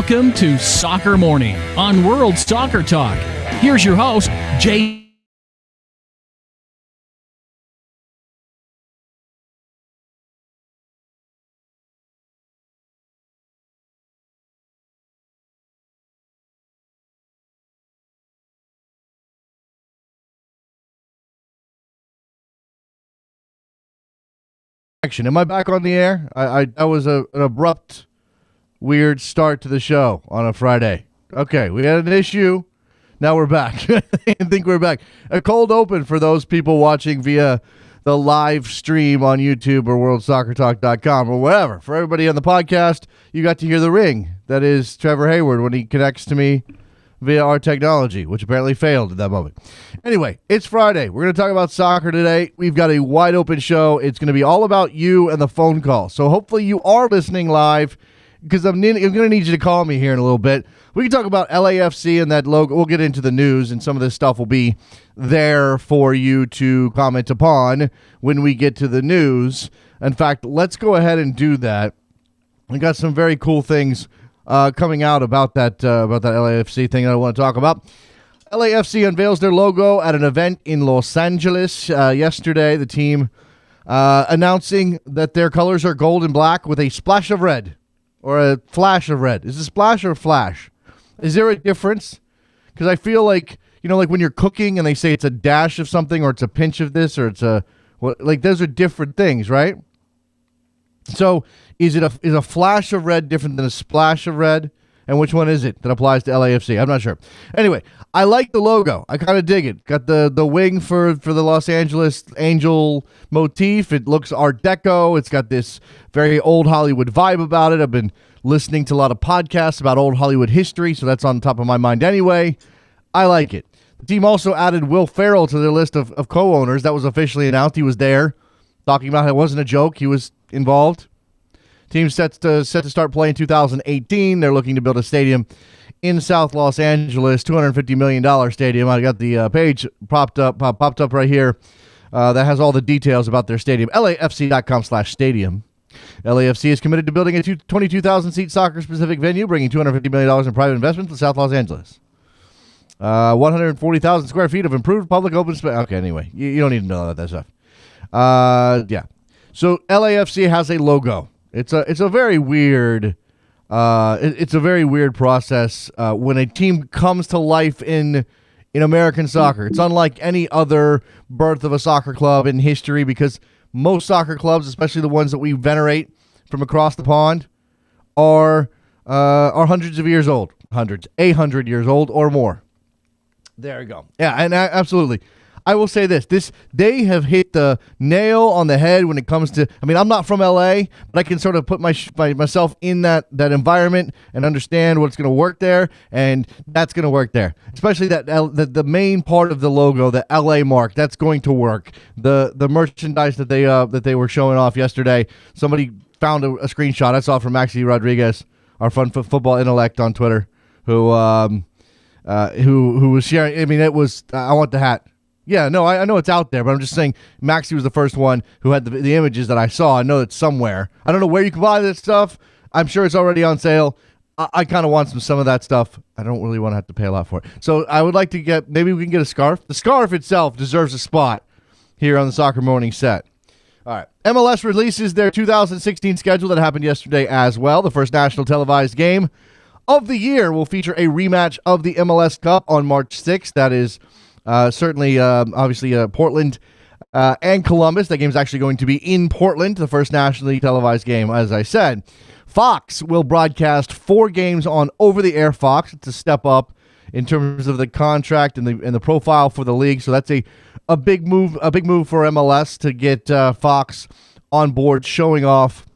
Welcome to Soccer Morning on World Soccer Talk. Here's your host, Jay. Am I back on the air? That was an abrupt, weird start to the show on a Friday. Okay, we had an issue. Now we're back. I think we're back. A cold open for those people watching via the live stream on YouTube or worldsoccertalk.com or whatever. For everybody on the podcast, you got to hear the ring. That is Trevor Hayward when he connects to me via our technology, which apparently failed at that moment. Anyway, it's Friday. We're going to talk about soccer today. We've got a wide open show. It's going to be all about you and the phone call. So hopefully you are listening live, because I'm going to need you to call me here in a little bit. We can talk about LAFC and that logo. We'll get into the news, and some of this stuff will be there for you to comment upon when we get to the news. In fact, let's go ahead and do that. We got some very cool things coming out about that LAFC thing that I want to talk about. LAFC unveils their logo at an event in Los Angeles yesterday. The team announcing that their colors are gold and black with a splash of red, or a flash of red. Is it splash or flash? Is there a difference? Because I feel like, like when you're cooking and they say it's a dash of something, or it's a pinch of this, or it's those are different things, right? So is a flash of red different than a splash of red? And which one is it that applies to LAFC? I'm not sure. Anyway, I like the logo. I kind of dig it. Got the wing for the Los Angeles Angel motif. It looks Art Deco. It's got this very old Hollywood vibe about it. I've been listening to a lot of podcasts about old Hollywood history, so that's on top of my mind anyway. I like it. The team also added Will Ferrell to their list of co-owners. That was officially announced. He was there, talking about how it wasn't a joke. He was involved. Team's set to start playing in 2018. They're looking to build a stadium in South Los Angeles, $250 million stadium. I got the page popped up right here that has all the details about their stadium. LAFC.com/stadium. LAFC is committed to building a 22,000-seat soccer-specific venue, bringing $250 million in private investment to South Los Angeles. 140,000 square feet of improved public open space. Okay, anyway, you don't need to know that stuff. Yeah. So LAFC has a logo. It's a very weird process when a team comes to life in American soccer. It's unlike any other birth of a soccer club in history, because most soccer clubs, especially the ones that we venerate from across the pond, are hundreds of years old, 100 years old or more. There you go. Yeah, and absolutely. I will say this, they have hit the nail on the head when it comes to, I'm not from LA, but I can sort of put myself in that environment and understand what's going to work there, and that's going to work there. Especially the main part of the logo, the LA mark, that's going to work. The merchandise that they were showing off yesterday, somebody found a screenshot I saw from Maxi Rodriguez, our fun football intellect on Twitter, who was sharing. It was, I want the hat. Yeah, no, I know it's out there, but I'm just saying Maxi was the first one who had the images that I saw. I know it's somewhere. I don't know where you can buy this stuff. I'm sure it's already on sale. I kind of want some of that stuff. I don't really want to have to pay a lot for it. So I would like to maybe we can get a scarf. The scarf itself deserves a spot here on the Soccer Morning set. All right. MLS releases their 2016 schedule that happened yesterday as well. The first national televised game of the year will feature a rematch of the MLS Cup on March 6th. That is certainly, obviously, Portland and Columbus. That game is actually going to be in Portland, the first nationally televised game, as I said. Fox will broadcast 4 games on over-the-air Fox. It's a step up in terms of the contract and the profile for the league. So that's a big move for MLS to get Fox on board, showing off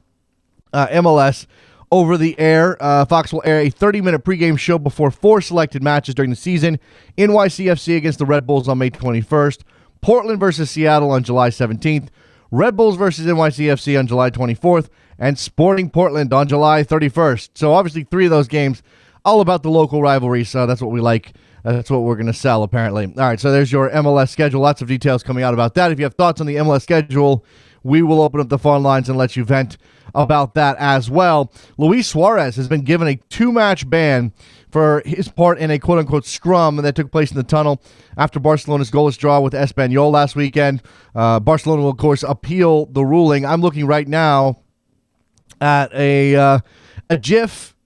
MLS over the air. Fox will air a 30-minute pregame show before 4 selected matches during the season. NYCFC against the Red Bulls on May 21st. Portland versus Seattle on July 17th. Red Bulls versus NYCFC on July 24th. And Sporting Portland on July 31st. So obviously 3 of those games, all about the local rivalry. So that's what we like. That's what we're going to sell, apparently. All right, so there's your MLS schedule. Lots of details coming out about that. If you have thoughts on the MLS schedule, we will open up the phone lines and let you vent about that as well. Luis Suarez has been given a 2-match ban for his part in a quote-unquote scrum that took place in the tunnel after Barcelona's goalless draw with Espanyol last weekend. Barcelona will, of course, appeal the ruling. I'm looking right now at a GIF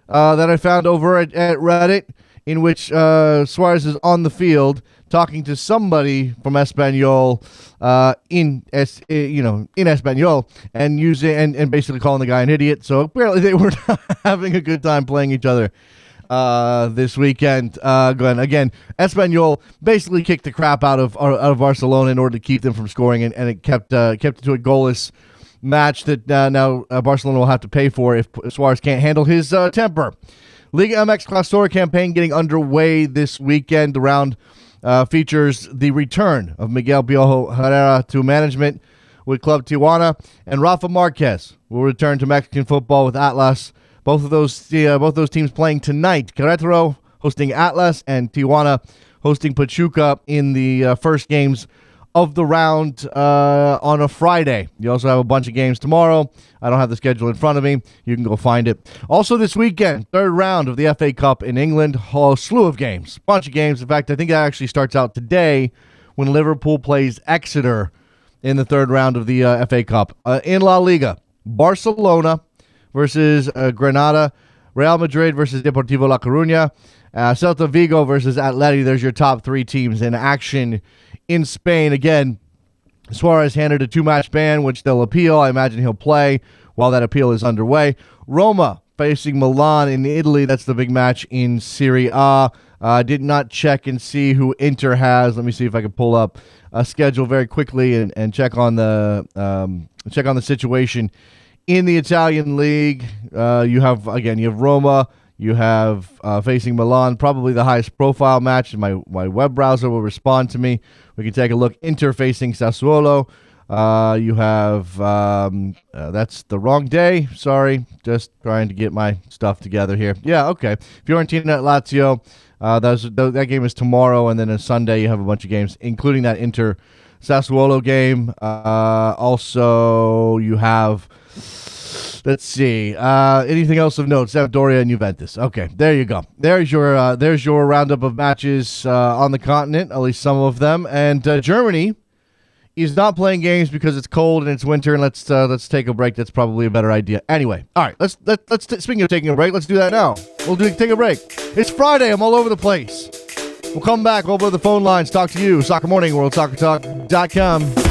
that I found over at Reddit, in which Suarez is on the field talking to somebody from Espanyol in Espanyol and using and basically calling the guy an idiot. So apparently they were having a good time playing each other this weekend. Again, Espanyol basically kicked the crap out of Barcelona in order to keep them from scoring, and it kept it to a goalless match that now Barcelona will have to pay for if Suarez can't handle his temper. Liga MX Clausura campaign getting underway this weekend. The round features the return of Miguel Piojo Herrera to management with Club Tijuana, and Rafa Marquez will return to Mexican football with Atlas. Both those teams playing tonight. Querétaro hosting Atlas and Tijuana hosting Pachuca in the first games of the round on a Friday. You also have a bunch of games tomorrow. I don't have the schedule in front of me. You can go find it. Also this weekend, third round of the FA Cup in England. A slew of games. Bunch of games. In fact, I think that actually starts out today when Liverpool plays Exeter in the third round of the FA Cup. In La Liga, Barcelona versus Granada. Real Madrid versus Deportivo La Coruña. Celta Vigo versus Atleti. There's your top 3 teams in action in Spain. Again, Suarez handed a 2-match ban, which they'll appeal. I imagine he'll play while that appeal is underway. Roma facing Milan in Italy. That's the big match in Serie A. Did not check and see who Inter has. Let me see if I can pull up a schedule very quickly and check on the situation in the Italian league. You have Roma. You have facing Milan, probably the highest profile match. My web browser will respond to me. We can take a look. Inter facing Sassuolo. You have, that's the wrong day. Sorry. Just trying to get my stuff together here. Yeah, okay. Fiorentina at Lazio. That game is tomorrow, and then on Sunday you have a bunch of games, including that Inter Sassuolo game. Also, you have... Let's see. Anything else of note? Sampdoria and Juventus. Okay, there you go. There's your roundup of matches on the continent, at least some of them. And Germany is not playing games because it's cold and it's winter. And let's take a break. That's probably a better idea. Anyway, all right. Let's speaking of taking a break, let's do that now. Take a break. It's Friday. I'm all over the place. We'll come back over the phone lines. Talk to you. Soccer Morning, WorldSoccerTalk.com.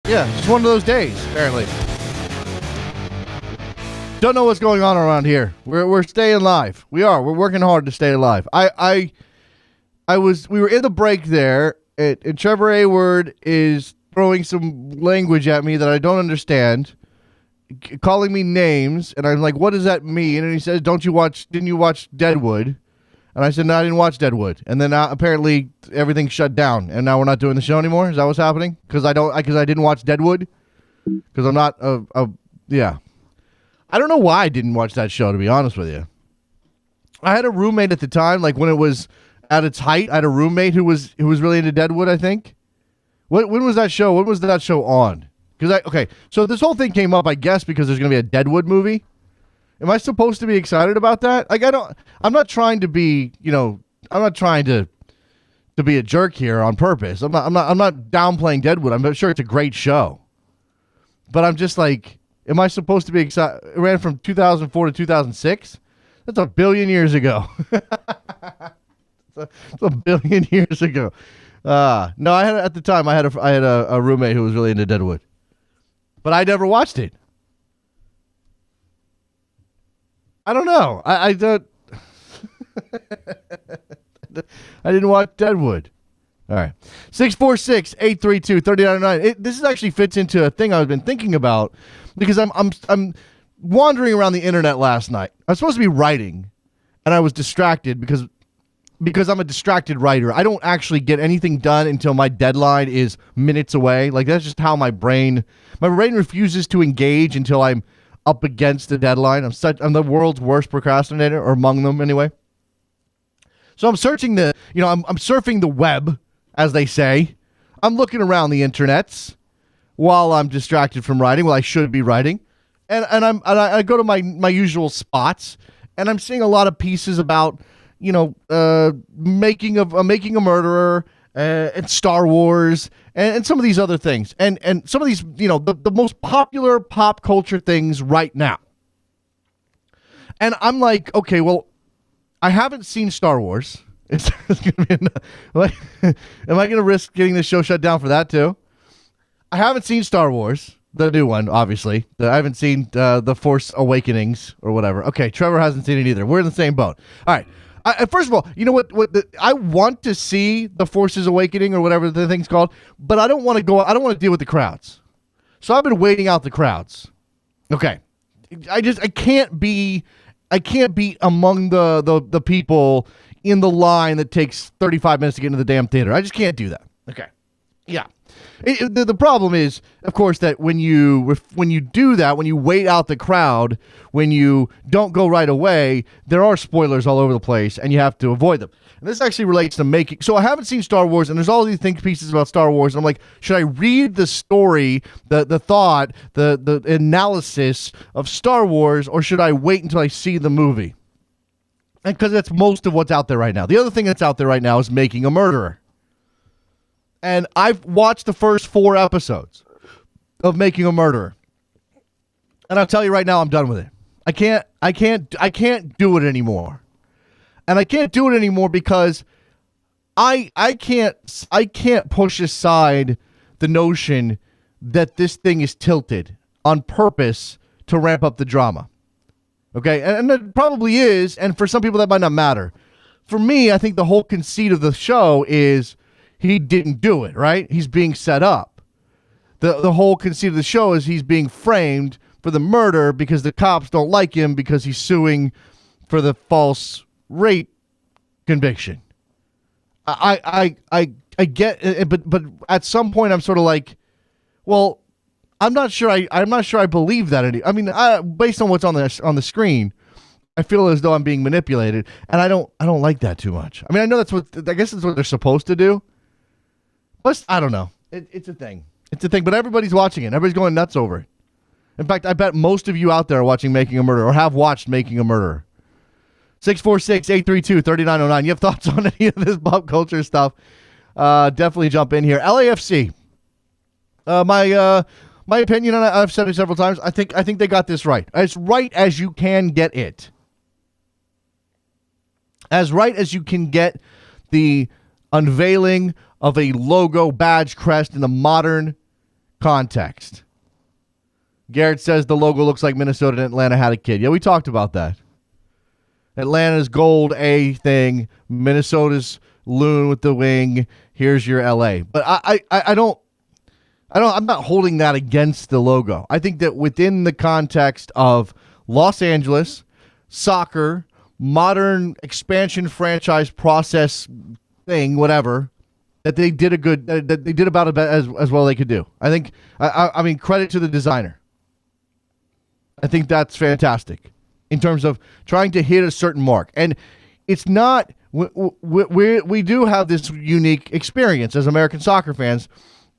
Yeah, it's just one of those days, apparently. Don't know what's going on around here. We're staying live. We're working hard to stay alive. We were in the break there, and Trevor Hayward is throwing some language at me that I don't understand, calling me names, and I'm like, what does that mean? And he says, didn't you watch Deadwood? And I said, no, I didn't watch Deadwood. And then apparently everything shut down, and now we're not doing the show anymore. Is that what's happening? Because I didn't watch Deadwood? Because I'm not yeah. I don't know why I didn't watch that show, to be honest with you. I had a roommate at the time, like when it was at its height. I had a roommate who was really into Deadwood, I think. When was that show? When was that show on? So this whole thing came up, I guess, because there's going to be a Deadwood movie. Am I supposed to be excited about that? Like, I'm not trying to be, I'm not trying to be a jerk here on purpose. I'm not downplaying Deadwood. I'm sure it's a great show. But I'm just like, am I supposed to be excited? It ran from 2004 to 2006. That's a billion years ago. It's a billion years ago. No, at the time I had a roommate who was really into Deadwood, but I never watched it. I don't know. I don't. I didn't watch Deadwood. All right. 646-832-3909. This actually fits into a thing I've been thinking about because I'm wandering around the internet last night. I was supposed to be writing, and I was distracted because I'm a distracted writer. I don't actually get anything done until my deadline is minutes away. Like, that's just how my brain refuses to engage until I'm up against the deadline. I'm the world's worst procrastinator, or among them anyway. So I'm searching I'm surfing the web, as they say. I'm looking around the internets while I'm distracted from writing. Well, I should be writing. And I go to my usual spots, and I'm seeing a lot of pieces about, making a murderer, and Star Wars, and some of these other things, and some of these, the most popular pop culture things right now. And I'm like, okay, well, I haven't seen Star Wars. It's gonna be am I going to risk getting this show shut down for that too? I haven't seen Star Wars, the new one, obviously. I haven't seen The Force Awakenings or whatever. Okay, Trevor hasn't seen it either. We're in the same boat. All right. First of all, you know what? I want to see The Force's Awakening or whatever the thing's called, but I don't want to go. I don't want to deal with the crowds. So I've been waiting out the crowds. Okay, I can't be among the people in the line that takes 35 minutes to get into the damn theater. I just can't do that. Okay, yeah. The problem is, of course, that when you do that, when you wait out the crowd, when you don't go right away, there are spoilers all over the place, and you have to avoid them. And this actually relates to making. So I haven't seen Star Wars, and there's all these think pieces about Star Wars. And I'm like, should I read the story, the thought, the analysis of Star Wars, or should I wait until I see the movie? And because that's most of what's out there right now. The other thing that's out there right now is Making a Murderer. And I've watched the first 4 episodes of Making a Murderer. And I'll tell you right now, I'm done with it. I can't do it anymore. And I can't do it anymore because I can't push aside the notion that this thing is tilted on purpose to ramp up the drama. Okay? And it probably is, and for some people that might not matter. For me, I think the whole conceit of the show is he didn't do it, right? He's being set up. The whole conceit of the show is he's being framed for the murder because the cops don't like him because he's suing for the false rape conviction. I get it, but at some point I'm sort of like, well, I'm not sure I believe that. I mean, based on what's on the screen, I feel as though I'm being manipulated, and I don't like that too much. I mean, I guess that's what they're supposed to do. Plus, I don't know. It's a thing. It's a thing, but everybody's watching it. Everybody's going nuts over it. In fact, I bet most of you out there are watching Making a Murderer or have watched Making a Murderer. 646-832-3909. You have thoughts on any of this pop culture stuff? Definitely jump in here. LAFC. My opinion, and I've said it several times, I think they got this right. As right as you can get it. As right as you can get the unveiling of a logo, badge, crest in the modern context. Garrett says the logo looks like Minnesota and Atlanta had a kid. Yeah, we talked about that. Atlanta's gold A thing, Minnesota's loon with the wing. Here's your LA. But I'm not holding that against the logo. I think that within the context of Los Angeles, soccer, modern expansion franchise process thing, whatever, that they did that they did about as well as they could do. I think, I mean, credit to the designer. I think that's fantastic in terms of trying to hit a certain mark. And it's not, we do have this unique experience as American soccer fans,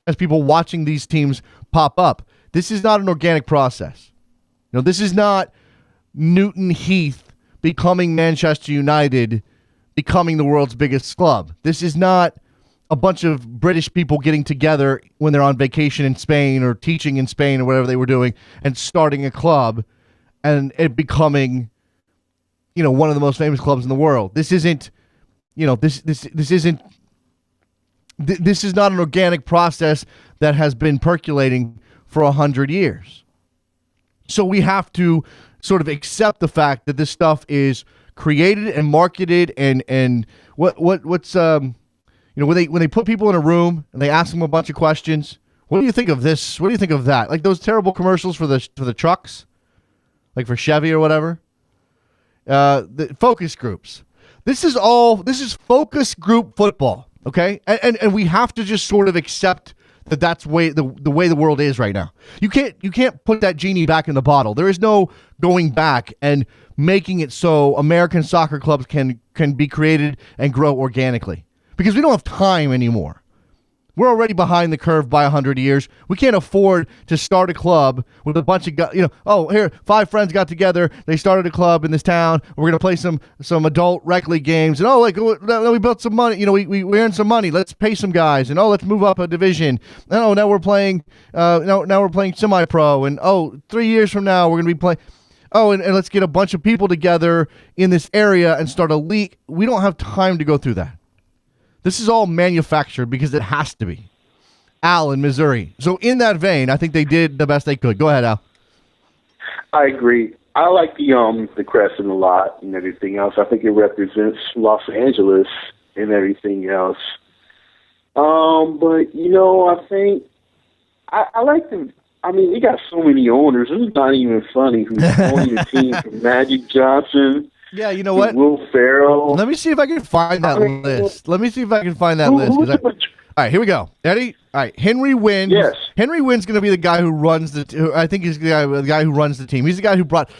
as people watching these teams pop up. This is not an organic process. This is not Newton Heath becoming Manchester United, becoming the world's biggest club. This is not a bunch of British people getting together when they're on vacation in Spain or teaching in Spain or whatever they were doing and starting a club and it becoming, one of the most famous clubs in the world. This isn't, this is not an organic process that has been percolating for 100 years. So we have to sort of accept the fact that this stuff is created and marketed and what's when they put people in a room and they ask them a bunch of questions. What do you think of this? What do you think of that? Like those terrible commercials for the trucks, like for Chevy or whatever. The focus groups. This is focus group football. Okay, and we have to just sort of accept that that's the way the world is right now. You can't put that genie back in the bottle. There is no going back and making it so American soccer clubs can be created and grow organically, because we don't have time anymore. We're already behind the curve by 100 years. We can't afford to start a club with a bunch of guys. Here, 5 friends got together. They started a club in this town. We're going to play some adult rec league games. And we built some money. We earned some money. Let's pay some guys. And let's move up a division. And now we're playing. Now we're playing semi-pro. And 3 years from now we're going to be playing. And let's get a bunch of people together in this area and start a league. We don't have time to go through that. This is all manufactured because it has to be. Al in Missouri. So in that vein, I think they did the best they could. Go ahead, Al. I agree. I like the crescent a lot and everything else. I think it represents Los Angeles and everything else. But I think I like them. I mean, they got so many owners. It's not even funny who's owning the team from Magic Johnson. Yeah, you know what? Will Ferrell. Let me see if I can find that list. All right, here we go. Eddie? All right, Henry Wynn. Yes. Henry Wynn's going to be the guy who runs I think he's the guy who runs the team. He's the guy who brought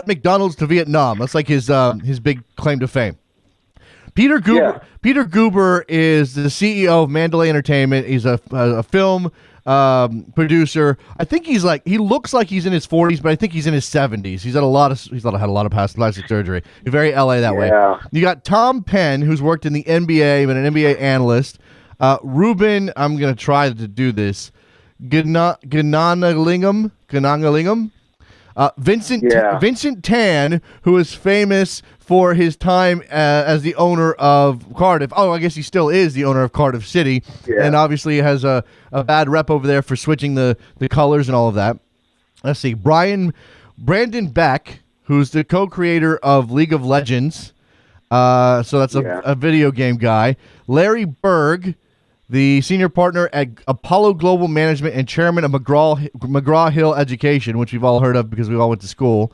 McDonald's to Vietnam. That's like his big claim to fame. Peter Guber. Yeah. Peter Guber is the CEO of Mandalay Entertainment. He's a film producer. I think he looks like he's in his 40s, but I think he's in his 70s. He's had a lot of past plastic surgery. He's very LA that way. You got Tom Penn, who's worked in the NBA, been an NBA analyst. Ruben, I'm gonna try to do this. Ganangalingam. Vincent Tan, who is famous for his time as the owner of Cardiff. Oh, I guess he still is the owner of Cardiff City, and obviously has a bad rep over there for switching the colors and all of that. Let's see. Brandon Beck, who's the co-creator of League of Legends. So that's a video game guy. Larry Berg, the senior partner at Apollo Global Management and chairman of McGraw-Hill Education, which we've all heard of because we all went to school.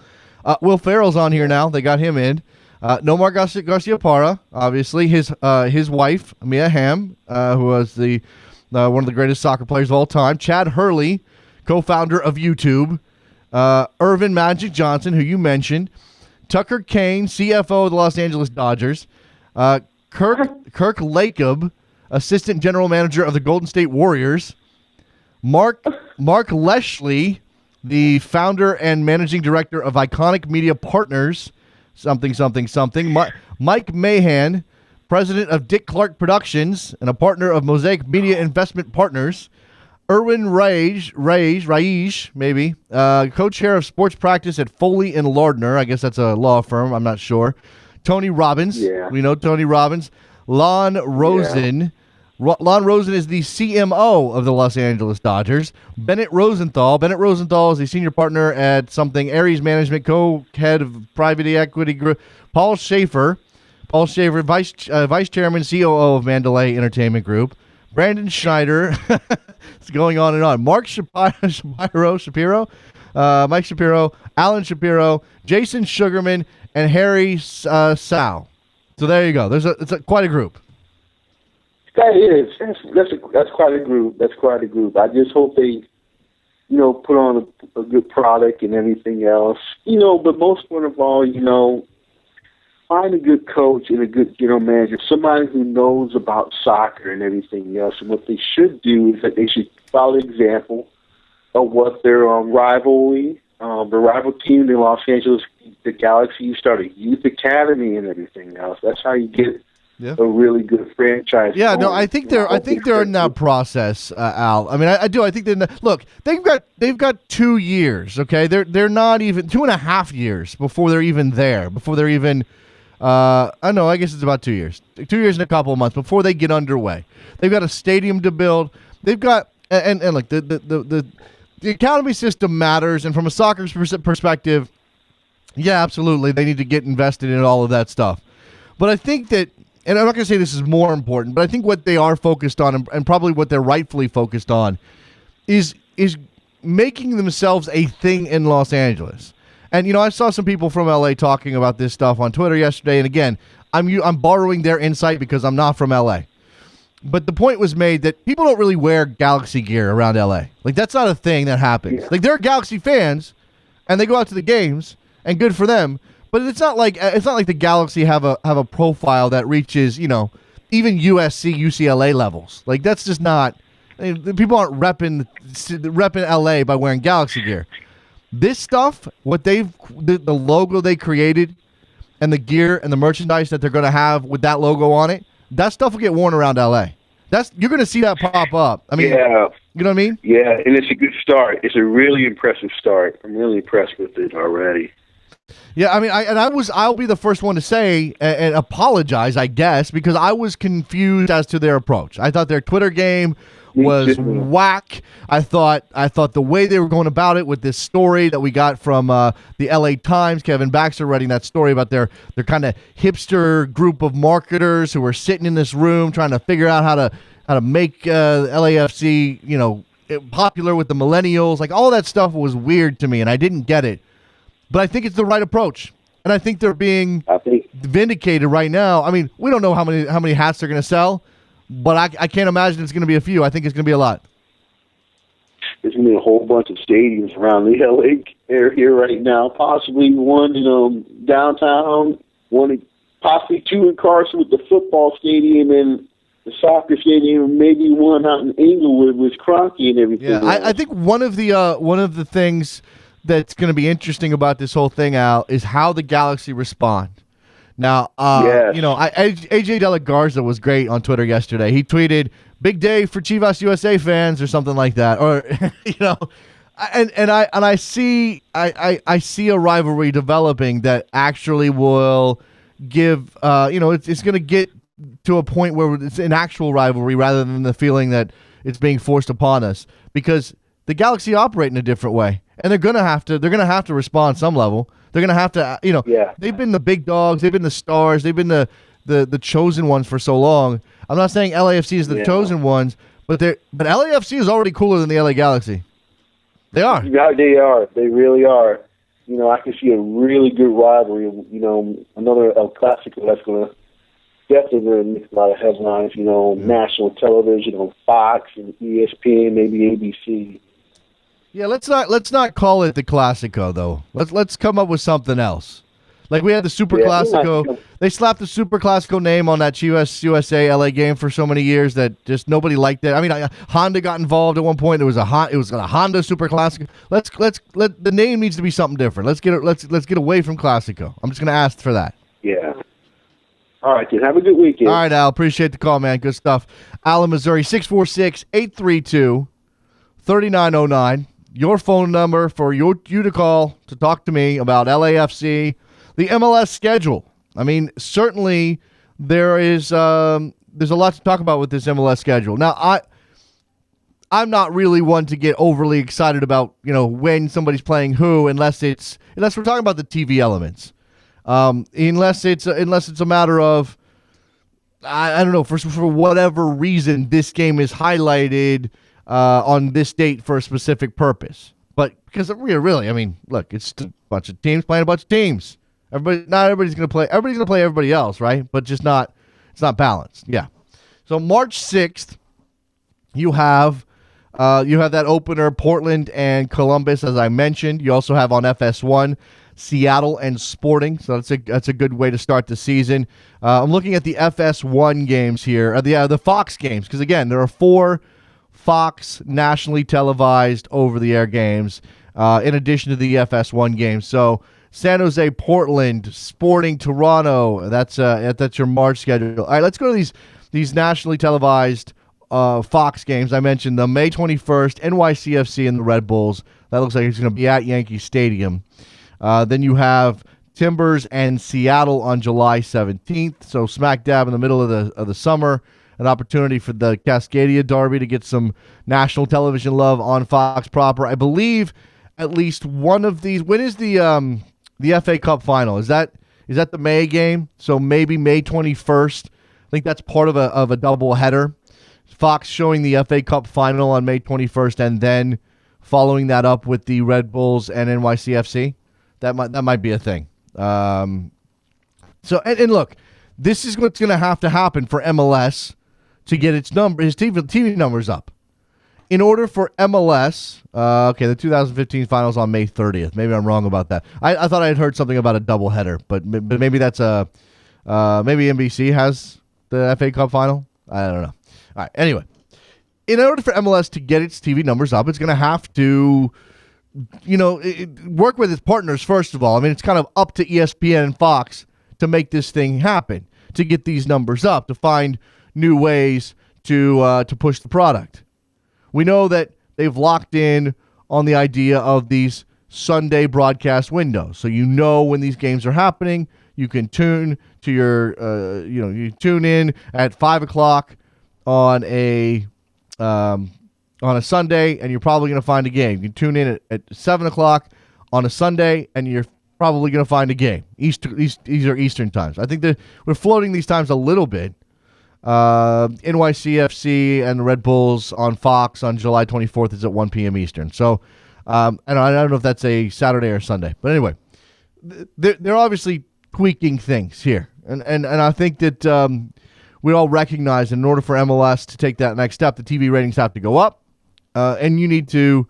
Will Ferrell's on here now. They got him in. Nomar Garcia-Parra, obviously. His wife, Mia Hamm, who was one of the greatest soccer players of all time. Chad Hurley, co-founder of YouTube. Irvin Magic Johnson, who you mentioned. Tucker Kane, CFO of the Los Angeles Dodgers. Kirk Lacob, assistant general manager of the Golden State Warriors. Mark Leshley, the founder and managing director of Iconic Media Partners, something. Mike Mahan, president of Dick Clark Productions and a partner of Mosaic Media Investment Partners. Erwin Raish, maybe, co-chair of sports practice at Foley and Lardner. I guess that's a law firm. I'm not sure. Tony Robbins. Yeah. We know Tony Robbins. Lon Rosen, Lon Rosen is the CMO of the Los Angeles Dodgers. Bennett Rosenthal is the senior partner at something Aries Management, co-head of private equity group. Paul Schaefer, vice chairman, COO of Mandalay Entertainment Group. Brandon Schneider, it's going on and on. Mark Shapiro, Mike Shapiro, Alan Shapiro, Jason Sugarman, and Harry Sao. So there you go. It's quite a group. That is. That's quite a group. That's quite a group. I just hope they, put on a good product and everything else. But most of all, find a good coach and a good general manager, somebody who knows about soccer and everything else. And what they should do is that they should follow the example of what their the rival team in Los Angeles, the Galaxy, started youth academy and everything else. That's how you get a really good franchise. Yeah, no, I think they're in that process, Al. I mean, I do. I think they've got 2 years. Okay, they're not even 2.5 years before they're even there. Before they're even, I guess it's about 2 years. 2 years and a couple of months before they get underway. They've got a stadium to build. They've got and look, the academy system matters, and from a soccer perspective, yeah, absolutely, they need to get invested in all of that stuff. But I think that. And I'm not going to say this is more important, but I think what they are focused on, and probably what they're rightfully focused on, is making themselves a thing in Los Angeles. And I saw some people from LA talking about this stuff on Twitter yesterday. And again, I'm borrowing their insight because I'm not from LA. But the point was made that people don't really wear Galaxy gear around LA. Like, that's not a thing that happens. Like, they're Galaxy fans, and they go out to the games, and good for them. But it's not like the Galaxy have a profile that reaches, even USC, UCLA levels. Like, that's just not. People aren't repping LA by wearing Galaxy gear. This stuff, the logo they created, and the gear and the merchandise that they're going to have with that logo on it, that stuff will get worn around LA. You're going to see that pop up. I mean, yeah. You know what I mean? Yeah, and it's a good start. It's a really impressive start. I'm really impressed with it already. Yeah, I mean, I'll be the first one to say and apologize, I guess, because I was confused as to their approach. I thought their Twitter game was whack. I thought the way they were going about it with this story that we got from the LA Times, Kevin Baxter writing that story about their kind of hipster group of marketers who were sitting in this room trying to figure out how to make LAFC, popular with the millennials. Like, all that stuff was weird to me, and I didn't get it. But I think it's the right approach, and I think they're being vindicated right now. I mean, we don't know how many hats they're going to sell, but I can't imagine it's going to be a few. I think it's going to be a lot. There's going to be a whole bunch of stadiums around the LA area right now, possibly one downtown, possibly two in Carson with the football stadium and the soccer stadium, maybe one out in Inglewood with Kroenke and everything. Yeah, I think one of the things that's going to be interesting about this whole thing, Al, is how the Galaxy respond. Now, yes. AJ De La Garza was great on Twitter yesterday. He tweeted, "Big day for Chivas USA fans," or something like that. Or, I see a rivalry developing that actually will give, it's going to get to a point where it's an actual rivalry rather than the feeling that it's being forced upon us, because the Galaxy operate in a different way. And they're gonna have to respond some level. They're gonna have to, They've been the big dogs, they've been the stars, they've been the chosen ones for so long. I'm not saying LAFC is the chosen ones, but LAFC is already cooler than the LA Galaxy. They are. Yeah, they are. They really are. I can see a really good rivalry. Another El Clasico that's gonna definitely make a lot of headlines. National television, Fox and ESPN, maybe ABC. Yeah, let's not call it the Classico though. Let's come up with something else. Like, we had the Super Classico. They slapped the Super Classico name on that Chivas USA LA game for so many years that just nobody liked it. I mean, Honda got involved at one point. It was a Honda Super Classico. Let's the name needs to be something different. Let's get away from Classico. I'm just gonna ask for that. Yeah. All right, dude. Have a good weekend. All right, Al. Appreciate the call, man. Good stuff. Al in Missouri, 646-832-3909. Your phone number for you to call to talk to me about LAFC, the MLS schedule. I mean, certainly there is there's a lot to talk about with this MLS schedule. Now, I'm not really one to get overly excited about, when somebody's playing who, unless we're talking about the TV elements. Unless it's a matter of, I don't know, for whatever reason, this game is highlighted on this date for a specific purpose. But because really, I mean, look, it's a bunch of teams playing a bunch of teams. Not everybody's going to play. Everybody's going to play everybody else, right? But just not. It's not balanced. Yeah. So March 6th, you have that opener, Portland and Columbus, as I mentioned. You also have on FS1 Seattle and Sporting. So that's a good way to start the season. I'm looking at the FS1 games here, the Fox games, because again, there are 4 Fox nationally televised over-the-air games in addition to the FS1 games. So San Jose, Portland, Sporting, Toronto. That's your March schedule. All right, let's go to these nationally televised Fox games. I mentioned the May 21st, NYCFC and the Red Bulls. That looks like it's going to be at Yankee Stadium. Then you have Timbers and Seattle on July 17th. So smack dab in the middle of the summer. An opportunity for the Cascadia Derby to get some national television love on Fox proper. I believe at least one of these. When is the FA Cup final? Is that the May game? So maybe May 21st. I think that's part of a double header. Fox showing the FA Cup final on May 21st, and then following that up with the Red Bulls and NYCFC. That might be a thing. So look, this is what's going to have to happen for MLS to get his TV numbers up. In order for MLS, the 2015 finals on May 30th. Maybe I'm wrong about that. I thought I had heard something about a doubleheader, but maybe that's maybe NBC has the FA Cup final. I don't know. All right. Anyway, in order for MLS to get its TV numbers up, it's going to have to, work with its partners first of all. I mean, it's kind of up to ESPN and Fox to make this thing happen, to get these numbers up, to find new ways to push the product. We know that they've locked in on the idea of these Sunday broadcast windows. So when these games are happening, you can tune to you tune in at 5 o'clock on a Sunday, and you're probably going to find a game. You can tune in at 7 o'clock on a Sunday, and you're probably going to find a game. These are Eastern times. I think that we're floating these times a little bit. NYCFC and the Red Bulls on Fox on July 24th is at 1 p.m. Eastern. So I don't know if that's a Saturday or Sunday. But anyway, they're obviously tweaking things here. And I think that we all recognize in order for MLS to take that next step, the TV ratings have to go up. And you're going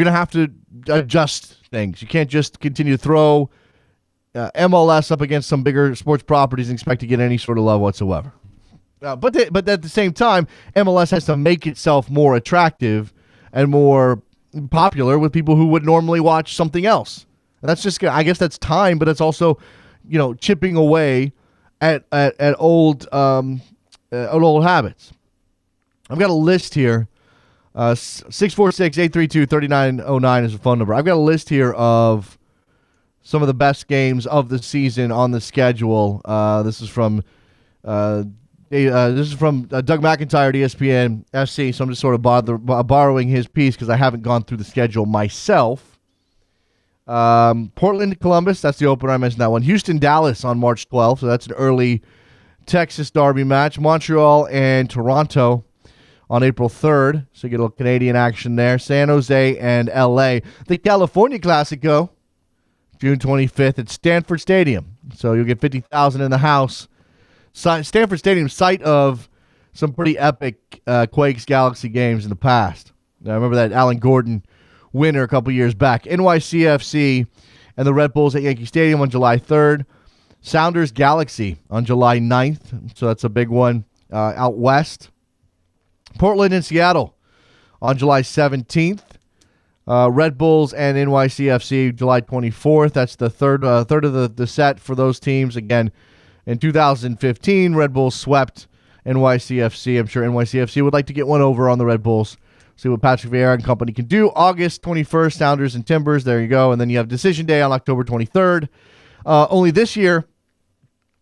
to have to adjust things. You can't just continue to throw MLS up against some bigger sports properties and expect to get any sort of love whatsoever. But at the same time, MLS has to make itself more attractive and more popular with people who would normally watch something else. And that's just, I guess that's time, but it's also, chipping away at old habits. I've got a list here. 646-832-3909 is the phone number. I've got a list here of some of the best games of the season on the schedule. This is from Doug McIntyre at ESPN FC, so I'm just sort of borrowing his piece because I haven't gone through the schedule myself. Portland, Columbus, that's the opener. I mentioned that one. Houston, Dallas on March 12th, so that's an early Texas Derby match. Montreal and Toronto on April 3rd, so you get a little Canadian action there. San Jose and L.A. The California Classico, June 25th at Stanford Stadium, so you'll get 50,000 in the house. Stanford Stadium, site of some pretty epic Quakes Galaxy games in the past. I remember that Alan Gordon winner a couple years back. NYCFC and the Red Bulls at Yankee Stadium on July 3rd. Sounders Galaxy on July 9th, so that's a big one out west. Portland and Seattle on July 17th. Red Bulls and NYCFC July 24th. That's the third of the set for those teams. Again, in 2015, Red Bulls swept NYCFC. I'm sure NYCFC would like to get one over on the Red Bulls. See what Patrick Vieira and company can do. August 21st, Sounders and Timbers. There you go. And then you have Decision Day on October 23rd. Only this year,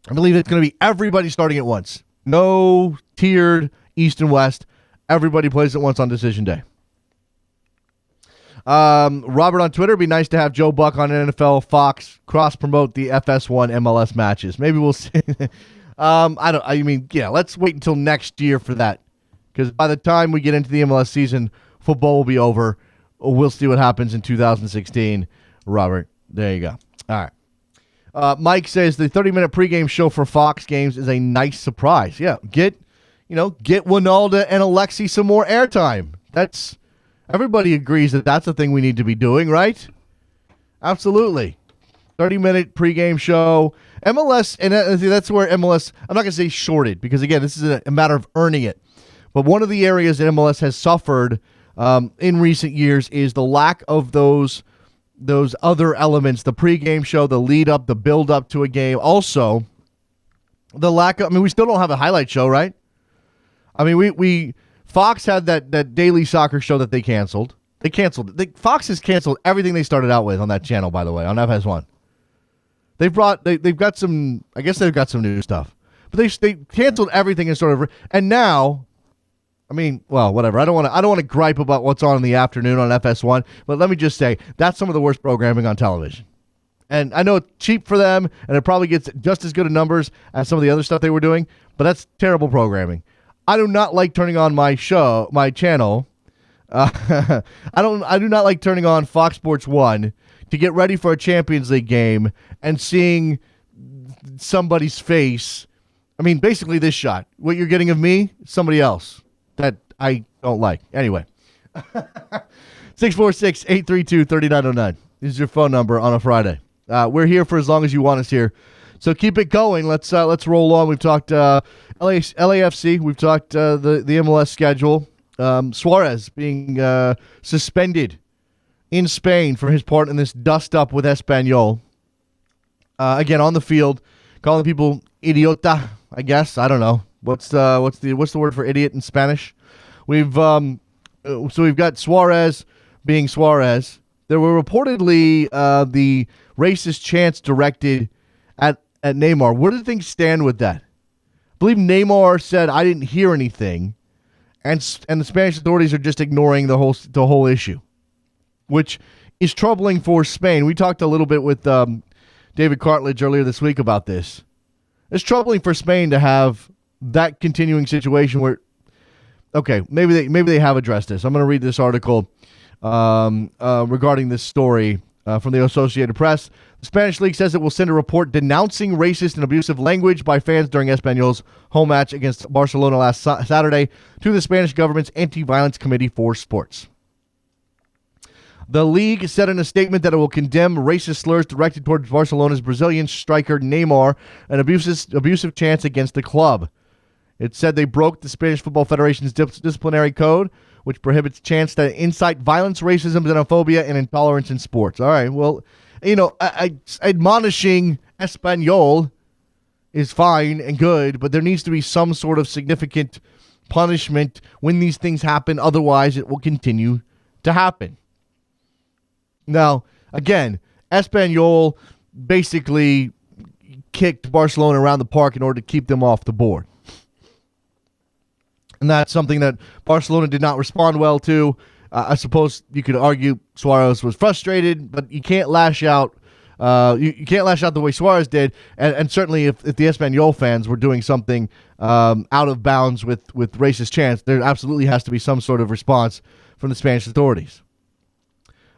I believe it's going to be everybody starting at once. No tiered East and West. Everybody plays at once on decision day. Robert on Twitter, it'd be nice to have Joe Buck on NFL Fox cross-promote the FS1 MLS matches. Maybe we'll see. Let's wait until next year for that. Because by the time we get into the MLS season, football will be over. We'll see what happens in 2016. Robert, there you go. All right. Mike says the 30-minute pregame show for Fox games is a nice surprise. Yeah, get Winalda and Alexi some more airtime. Everybody agrees that that's the thing we need to be doing, right? Absolutely. 30-minute pregame show. MLS, and that's where MLS, I'm not going to say shorted, because, again, this is a matter of earning it. But one of the areas that MLS has suffered in recent years is the lack of those other elements, the pregame show, the lead-up, the build-up to a game. Also, the lack of, we still don't have a highlight show, right? Fox had that daily soccer show that they canceled. Fox has canceled everything they started out with on that channel, by the way, on FS1. They've got some, I guess they've got some new stuff. But they canceled everything and now, whatever. I don't want to gripe about what's on in the afternoon on FS1, but let me just say, that's some of the worst programming on television. And I know it's cheap for them, and it probably gets just as good of numbers as some of the other stuff they were doing, but that's terrible programming. I do not like turning on my channel. I do not like turning on Fox Sports 1 to get ready for a Champions League game and seeing somebody's face. Basically this shot. What you're getting of me, somebody else that I don't like. Anyway. 646-832-3909 is your phone number on a Friday. We're here for as long as you want us here. So keep it going. Let's roll on. We've talked LAFC. We've talked the MLS schedule. Suarez being suspended in Spain for his part in this dust-up with Espanyol. Again, on the field, calling people idiota, I guess. I don't know. What's the word for idiot in Spanish? We've got Suarez being Suarez. There were reportedly the racist chants directed at Neymar. Where do things stand with that? I believe Neymar said, I didn't hear anything, and the Spanish authorities are just ignoring the whole issue, which is troubling for Spain. We talked a little bit with David Cartledge earlier this week about this. It's troubling for Spain to have that continuing situation where, okay, maybe they have addressed this. I'm going to read this article regarding this story from the Associated Press. The Spanish League says it will send a report denouncing racist and abusive language by fans during Espanyol's home match against Barcelona last Saturday to the Spanish government's Anti-Violence Committee for Sports. The league said in a statement that it will condemn racist slurs directed towards Barcelona's Brazilian striker Neymar and abusive chants against the club. It said they broke the Spanish Football Federation's disciplinary code, which prohibits chants that incite violence, racism, xenophobia, and intolerance in sports. All right, well, admonishing Espanyol is fine and good, but there needs to be some sort of significant punishment when these things happen. Otherwise, it will continue to happen. Now, again, Espanyol basically kicked Barcelona around the park in order to keep them off the board. And that's something that Barcelona did not respond well to. I suppose you could argue Suarez was frustrated, but you can't lash out. You can't lash out the way Suarez did. And certainly, if the Espanyol fans were doing something out of bounds with racist chants, there absolutely has to be some sort of response from the Spanish authorities.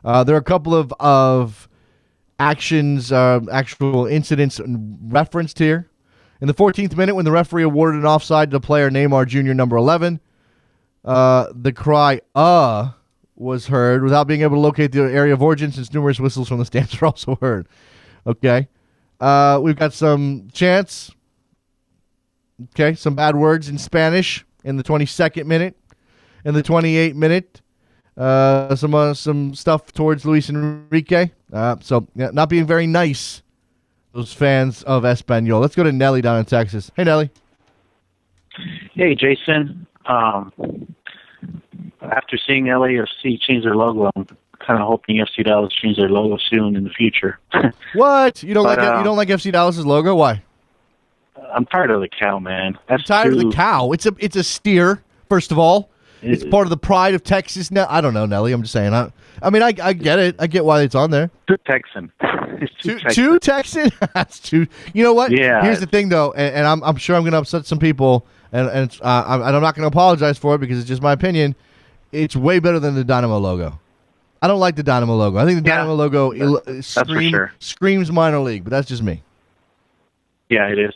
There are a couple of actions, actual incidents referenced here. In the 14th minute, when the referee awarded an offside to player Neymar Jr., number 11, the cry, was heard without being able to locate the area of origin, since numerous whistles from the stands were also heard. Okay. We've got some chants. Okay, some bad words in Spanish in the 22nd minute. In the 28th minute, some stuff towards Luis Enrique. Not being very nice, those fans of Espanyol. Let's go to Nelly down in Texas. Hey, Nelly. Hey, Jason. After seeing LAFC change their logo, I'm kind of hoping FC Dallas change their logo soon in the future. What? You don't like FC Dallas's logo? Why? I'm tired of the cow, man. That's Tired of too, the cow. It's a steer. First of all, it's part of the pride of Texas. Now I don't know, Nelly. I'm just saying. I mean, I get it. I get why it's on there. Too Texan. It's too Texan. Too Texan. That's too. You know what? Yeah. Here's the thing, though, and I'm sure I'm going to upset some people, and I'm not going to apologize for it because it's just my opinion. It's way better than the Dynamo logo. I don't like the Dynamo logo. I think the Dynamo logo screams minor league, but that's just me. Yeah, it is.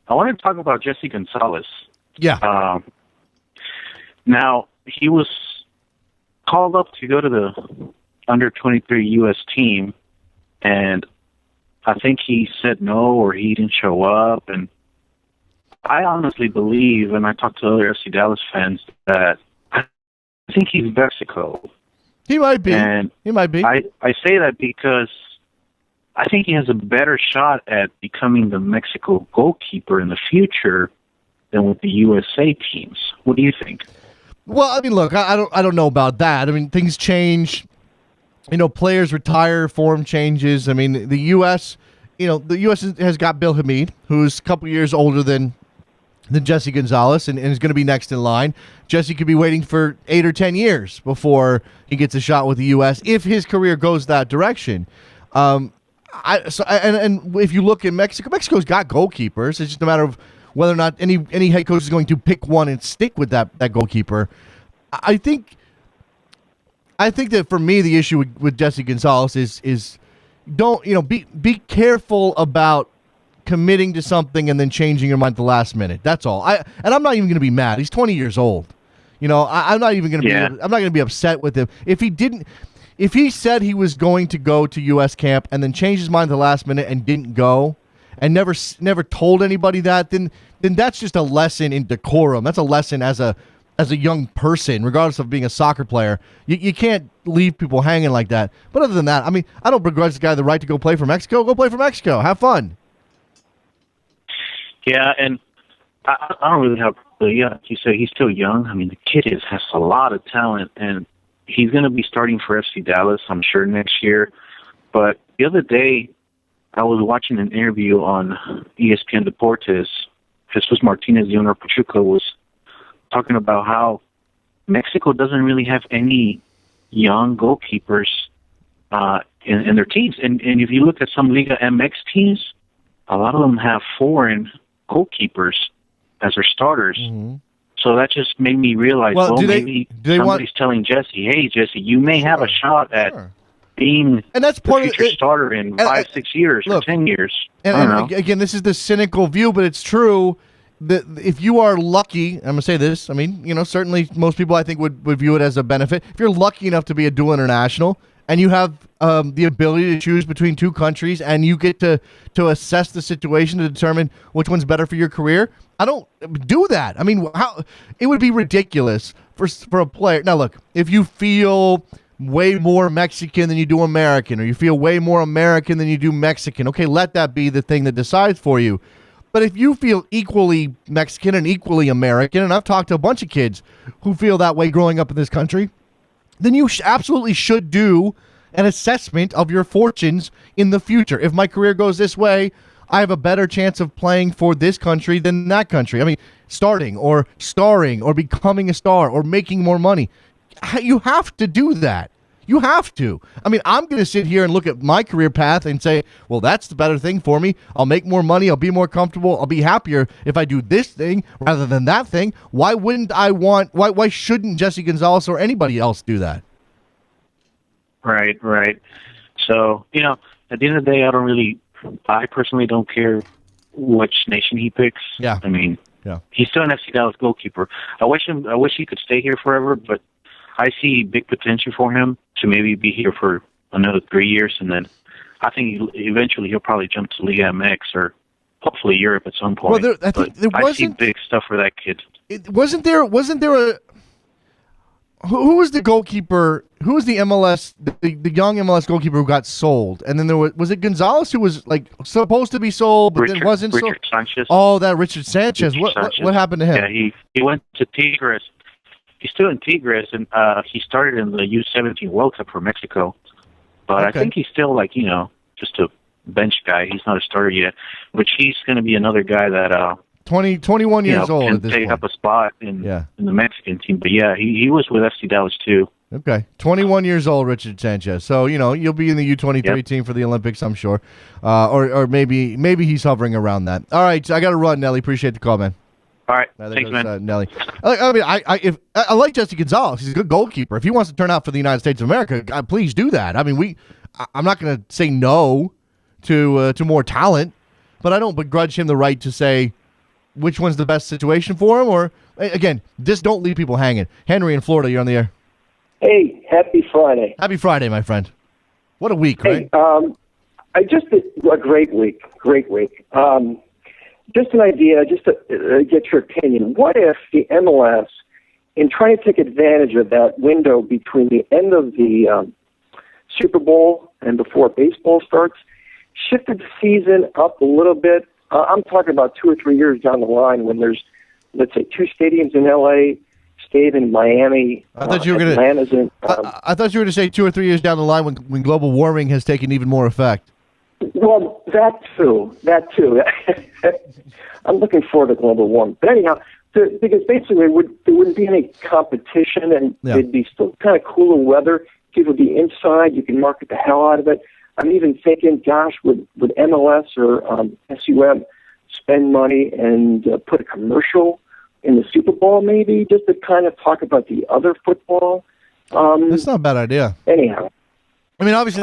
I want to talk about Jesse Gonzalez. Yeah. Now, he was called up to go to the under-23 U.S. team, and I think he said no or he didn't show up. And I honestly believe, and I talked to other FC Dallas fans, that I think he's Mexico. He might be. And he might be. I say that because I think he has a better shot at becoming the Mexico goalkeeper in the future than with the USA teams. What do you think? Well, I mean, look, I don't know about that. I mean, things change. You know, players retire, form changes. I mean, the U.S. has got Bill Hamid, who's a couple years older than Jesse Gonzalez, and is going to be next in line. Jesse could be waiting for 8 or 10 years before he gets a shot with the U.S. if his career goes that direction. And if you look at Mexico, Mexico's got goalkeepers. It's just a matter of whether or not any head coach is going to pick one and stick with that goalkeeper. I think that for me the issue with Jesse Gonzalez is be careful about committing to something and then changing your mind at the last minute. That's all. I'm not even going to be mad. He's 20 years old. You know, I'm not even going to be. I'm not going to be upset with him if he didn't. If he said he was going to go to U.S. camp and then changed his mind at the last minute and didn't go, and never told anybody that, then that's just a lesson in decorum. That's a lesson as a young person, regardless of being a soccer player. You can't leave people hanging like that. But other than that, I mean, I don't begrudge the guy the right to go play for Mexico. Go play for Mexico. Have fun. Yeah, and I don't really have. Yeah, you say he's still young. I mean, the kid has a lot of talent, and he's going to be starting for FC Dallas, I'm sure, next year. But the other day, I was watching an interview on ESPN Deportes. Jesus Martinez, the owner of Pachuca, was talking about how Mexico doesn't really have any young goalkeepers in their teams. And if you look at some Liga MX teams, a lot of them have foreign goalkeepers as their starters. Mm-hmm. So that just made me realize, maybe somebody's telling Jesse, hey, Jesse, you may have a shot at being and that's the future starter in 5-6 years or 10 years. And again, this is the cynical view, but it's true that if you are lucky, I'm going to say this, I mean, you know, certainly most people I think would view it as a benefit. If you're lucky enough to be a dual international and you have the ability to choose between two countries and you get to assess the situation to determine which one's better for your career, I don't do that. I mean, it would be ridiculous for a player. Now, look, if you feel way more Mexican than you do American, or you feel way more American than you do Mexican, okay, let that be the thing that decides for you. But if you feel equally Mexican and equally American, and I've talked to a bunch of kids who feel that way growing up in this country, then you absolutely should do an assessment of your fortunes in the future. If my career goes this way, I have a better chance of playing for this country than that country. I mean, starting or starring or becoming a star or making more money. You have to do that. You have to. I mean, I'm going to sit here and look at my career path and say, well, that's the better thing for me. I'll make more money. I'll be more comfortable. I'll be happier if I do this thing rather than that thing. Why why shouldn't Jesse Gonzalez or anybody else do that? Right. So, you know, at the end of the day, I personally don't care which nation he picks. Yeah. I mean, he's still an FC Dallas goalkeeper. I wish he could stay here forever, but I see big potential for him to maybe be here for another 3 years, and then I think eventually he'll probably jump to Liga MX or hopefully Europe at some point. Well, I see big stuff for that kid. Wasn't there a who was the goalkeeper? Who was the MLS the young MLS goalkeeper who got sold? And then there was it Gonzalez who was like supposed to be sold but then wasn't sold? Richard Sanchez. Oh, that Richard Sanchez. What happened to him? Yeah, he went to Tigres. He's still in Tigres, and he started in the U17 World Cup for Mexico. But I think he's still, like, you know, just a bench guy. He's not a starter yet, which he's going to be another guy that 21 years old can at this take point. up a spot in the Mexican team. But yeah, he was with FC Dallas too. Okay, 21 years old, Richard Sanchez. So you'll be in the U23 team for the Olympics, I'm sure, or maybe he's hovering around that. All right, so I got to run, Nelly. Appreciate the call, man. All right, Thanks, man. Nelly. I mean, I like Jesse Gonzalez. He's a good goalkeeper. If he wants to turn out for the United States of America, please do that. I mean, I'm not going to say no to more talent, but I don't begrudge him the right to say which one's the best situation for him. Or again, just don't leave people hanging. Henry in Florida, you're on the air. Hey, happy Friday. Happy Friday, my friend. What a week, Hey, right? I just a great week. Just an idea, just to get your opinion. What if the MLS, in trying to take advantage of that window between the end of the Super Bowl and before baseball starts, shifted the season up a little bit? I'm talking about 2 or 3 years down the line when there's, let's say, 2 stadiums in L.A., stayed in Miami. I thought you were going to. I thought you were going to say 2 or 3 years down the line when global warming has taken even more effect. Well, that too. I'm looking forward to global warming. But anyhow, because basically there wouldn't be any competition, and it'd be still kind of cooler weather. People would be inside. You can market the hell out of it. I'm even thinking, gosh, would MLS or SUM spend money and put a commercial in the Super Bowl, maybe, just to kind of talk about the other football? That's not a bad idea. Anyhow. I mean, obviously,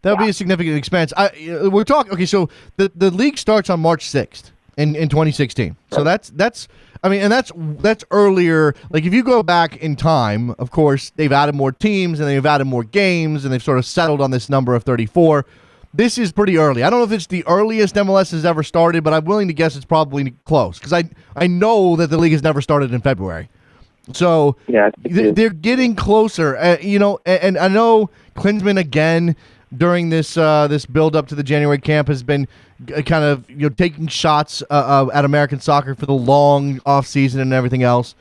that would be a significant expense. We're talking, okay, so the league starts on March 6th in 2016. So that's I mean, and that's earlier. Like, if you go back in time, of course, they've added more teams and they've added more games and they've sort of settled on this number of 34. This is pretty early. I don't know if it's the earliest MLS has ever started, but I'm willing to guess it's probably close because I know that the league has never started in February. So they're getting closer, and I know Klinsmann again during this build up to the January camp has been kind of taking shots at American soccer for the long off season and everything else.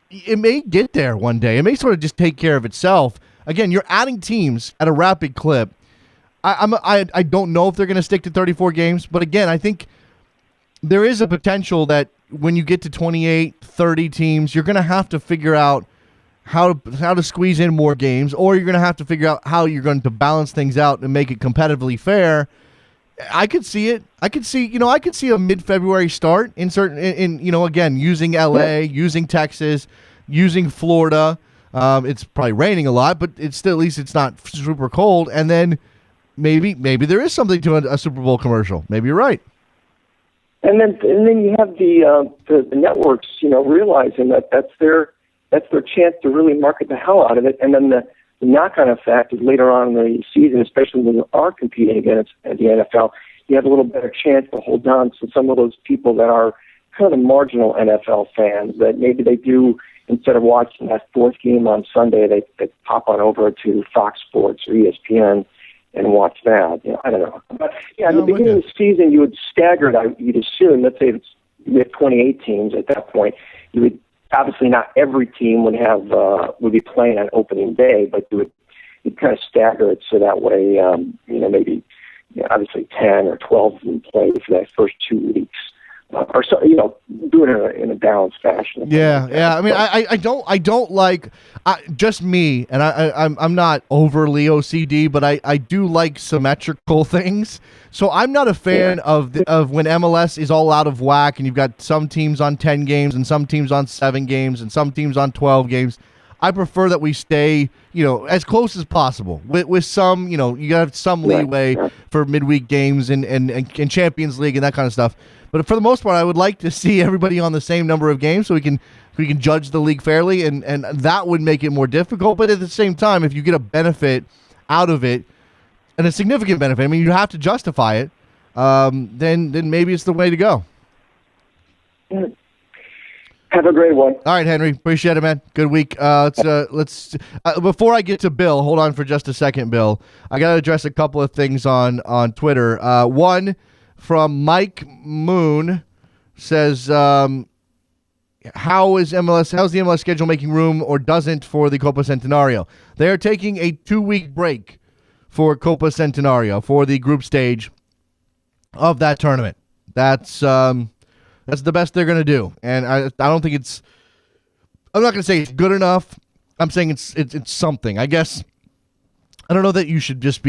It may get there one day. It may sort of just take care of itself. Again, you're adding teams at a rapid clip. I don't know if they're going to stick to 34 games, but again, I think there is a potential that when you get to 28, 30 teams, you're going to have to figure out how to squeeze in more games, or you're going to have to figure out how you're going to balance things out and make it competitively fair. I could see it. I could see a mid-February start in again, using LA, using Texas, using Florida. It's probably raining a lot, but it's still, at least it's not super cold. And then maybe there is something to a Super Bowl commercial. Maybe you're right. And then you have the networks, realizing that that's their chance to really market the hell out of it. And then the knock-on effect is later on in the season, especially when you are competing against the NFL, you have a little better chance to hold on to some of those people that are kind of marginal NFL fans that maybe they do, instead of watching that fourth game on Sunday, they pop on over to Fox Sports or ESPN and watch that. I don't know. But in the beginning of the season, you would stagger it. You'd assume, let's say you have 28 teams at that point, you would obviously not every team would be playing on opening day, but you'd kind of stagger it so that way, maybe obviously 10 or 12 would play for that first 2 weeks. Or so, do it in a balanced fashion. Yeah. I mean, I don't like just me, and I'm not overly OCD, but I do like symmetrical things. So I'm not a fan of when MLS is all out of whack, and you've got some teams on 10 games, and some teams on 7 games, and some teams on 12 games. I prefer that we stay, as close as possible with some, you gotta have some leeway for midweek games and Champions League and that kind of stuff. But for the most part, I would like to see everybody on the same number of games so we can judge the league fairly, and that would make it more difficult. But at the same time, if you get a benefit out of it, and a significant benefit, I mean, you have to justify it, then maybe it's the way to go. Have a great one. All right, Henry. Appreciate it, man. Good week. Let's before I get to Bill, hold on for just a second, Bill. I got to address a couple of things on Twitter. One from Mike Moon says, how's the MLS schedule making room or doesn't for the Copa Centenario? They are taking a 2-week break for Copa Centenario for the group stage. of that tournament. That's the best they're going to do, and I don't think it's. I'm not going to say it's good enough. I'm saying it's something. I guess I don't know that you should just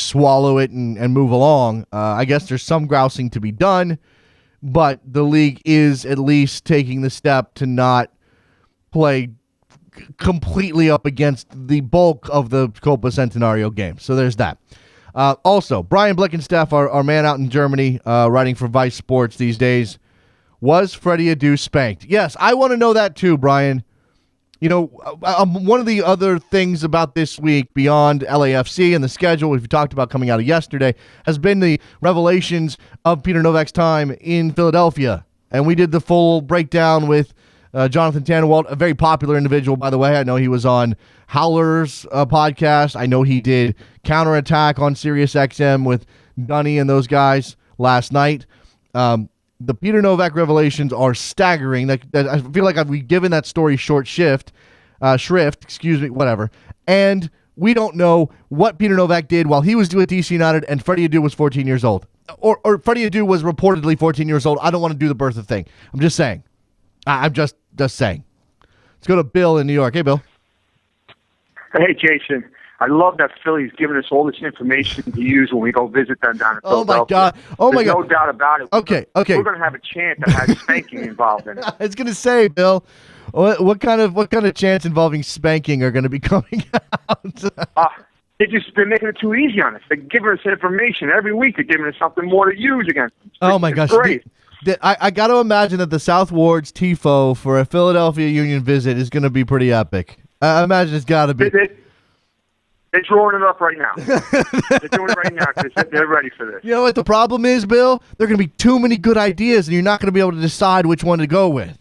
swallow it and move along. I guess there's some grousing to be done, but the league is at least taking the step to not play completely up against the bulk of the Copa Centenario game. So there's that. Also, Brian Blickenstaff, our man out in Germany, writing for Vice Sports these days, was Freddie Adu spanked? Yes, I want to know that too, Brian. You know, one of the other things about this week beyond LAFC and the schedule we've talked about coming out of yesterday has been the revelations of Peter Novak's time in Philadelphia. And we did the full breakdown with Jonathan Tannenwald, a very popular individual, by the way. I know he was on Howler's podcast. I know he did Counterattack on Sirius XM with Dunny and those guys last night. The Peter Novak revelations are staggering. I feel like we've given that story short shrift, whatever. And we don't know what Peter Novak did while he was with DC United and Freddie Adu was 14 years old. Or Freddie Adu was reportedly 14 years old. I don't want to do the Bertha thing. I'm just saying. I'm just saying. Let's go to Bill in New York. Hey, Bill. Hey, Jason. I love that Philly's giving us all this information to use when we go visit them down in Philadelphia. There's no doubt about it. Okay. We're going to have a chant that has spanking involved in it. I was going to say, Bill, what kind of chants involving spanking are going to be coming out? They're making it too easy on us. They're giving us information every week. They're giving us something more to use against. Oh my gosh! Great. I got to imagine that the South Ward's tifo for a Philadelphia Union visit is going to be pretty epic. I imagine it's got to be. They're drawing it up right now. They're doing it right now because they're ready for this. You know what the problem is, Bill? There are going to be too many good ideas, and you're not going to be able to decide which one to go with.